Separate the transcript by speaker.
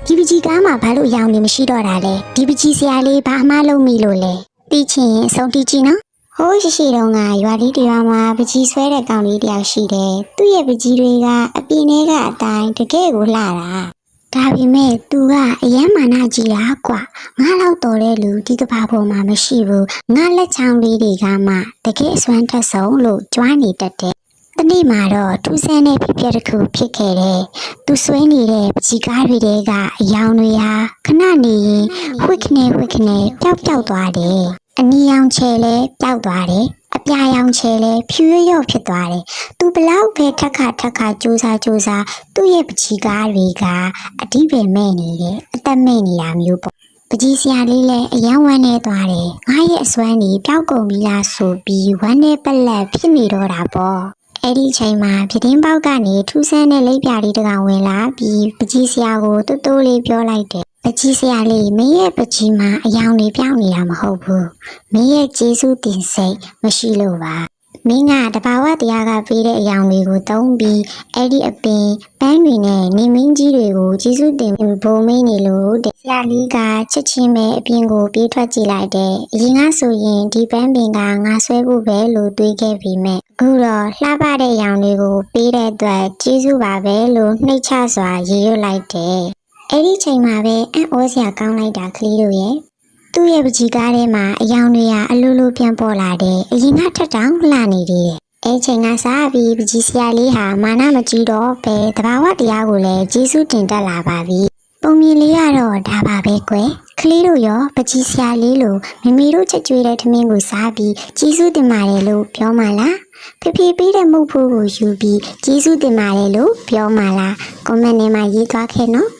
Speaker 1: ဒီပကြီးကားမှာဘာလို့ရောင်နေမရှိတော့တာလဲဒီပကြီးဆရာလေးဘာအမှားလုပ်မိလို့လဲတီးချင်အဆုံးတီးကြည့်နော်ဟိုးရှိတုန်းကရွာလေးတရွာမှာပကြီးဆွဲတဲ့ကောင်လေးတယောက်ရှိတယ်သူ့ရဲ့ပကြီးတွေကအပြင်းထဲကအတိုင်းတကယ်ကိုလှတာဒါပေမဲ့သူကအယမ်းမာနကြီးတာကွာငါလောက်တော်တဲ့လူဒီကဘာပေါ်မှာမရှိဘူးငါလက်ချောင်းလေးတွေကမှတကယ်အစွမ်းထက်ဆုံးလို့ကြွားနေတတ်တယ်တနေ့မှာတော့ထူးဆန်းတဲ့ဖြစ်ပျက်တစ်ခုဖြစ်ခဲ့တယ်။သူဆွဲနေတဲ့ပကြီးကားတွေကအယောင်တွေဟာခဏနေရင်ဝှက်ခနဲ့ပျောက်သွားတယ်။အနီရောင်ချဲလဲပျောက်သွားတယ်။အပြာရောင်ချဲလဲဖြူရော့ဖြစ်သွားတယ်။သူဘလောက်ပဲထက်ခကြိုးစားသူ့ရဲ့ပကြီးကားတွေကအတိပယ်မဲ့နေတယ်။အသက်မဲ့နေတာမျိုးပေါ့။ပကြီးဆရာလေးလည်းအယံဝမ်းနေသွားတယ်။ငါရဲ့အစွမ်းကြီးပျောက်ကုန်ပြီလားဆိုပြီးဝမ်းနဲ့ပလက်ဖြစ်နေတော့တာပေါ့။အဲ့ဒီချိန်မှာပြတင်းပေါက်ကနေထူးဆန်းတဲ့လိပ်ပြာလေးတစ်ကောင်ဝင်လာပြီးပကြီးဆရာကိုတိုးတိုးလေးပြောလိုက်တယ်ပကြီးဆရာလေးမင်းရဲ့ပကြီးမှာအယောင်တွေပြောင်းနေတာမဟုတ်ဘူးမင်းရဲ့ကျေးဇူးတင်စိတ်မရှိလို့ပါမင်းကတဘာဝတရားကပေးတဲ့အယောင်တွေကိုသုံးပြီးအဲ့ဒီအပင်ပန်းတွေနဲ့နေမင်းကြီးတွေကိုကျေးဇူးတင်ဘုံမင်းနေလို့တဲ့ဆရာလေးကချက်ချင်းပဲအပြင်ကိုပြေးထွက်ကြည့်လိုက်တယ်အရင်ကဆိုရင်ဒီပန်းပင်ကငါဆွဲဖို့ပဲလို့တွေးခဲ့ပြီးမဲ့အခုတော့လှပတဲ့အယောင်တွေကိုပေးတဲ့အတွက်ကျေးဇူးပါပဲလို့နှိတ်ချစွာရေရွတ်လိုက်တယ်အဲ့ဒီချိန်မှာပဲအံ့ဩစရာကောင်းလိုက်တာကလေးတို့ရဲ့သူ့ရဲ့ပကြီးကားထဲမှာအယောင်တွေကအလိုလိုပြန်ပေါ်လာတယ်အရင်ကထက်တောင်လှနေသေးတယ်အဲ့ချိန်ကစားပြီးပကြီးဆရာလေးဟာမာနမကြီးတော့ပဲတဘာဝတရားကိုလည်းကျေးဇူးတင်တတ်လာပါပြီပုံမြင်လေးကတော့ဒါပါပဲကွယ်ကလေးတို့ရောပကြီးဆရာလေးလိုမမီတို့ချက်ကျွေးတဲ့ထမင်းကိုစားပြီးကျေးဇူးတင်ပါတယ်လို့ပြောမှလားဖေပေးတဲ့မုတ်ဖိုးကိုယူပြီးကျေးဇူးတင်ပါတယ်လို့ပြောမှလားကွန်မန့်ထဲမှာရေးသွားခဲ့နော်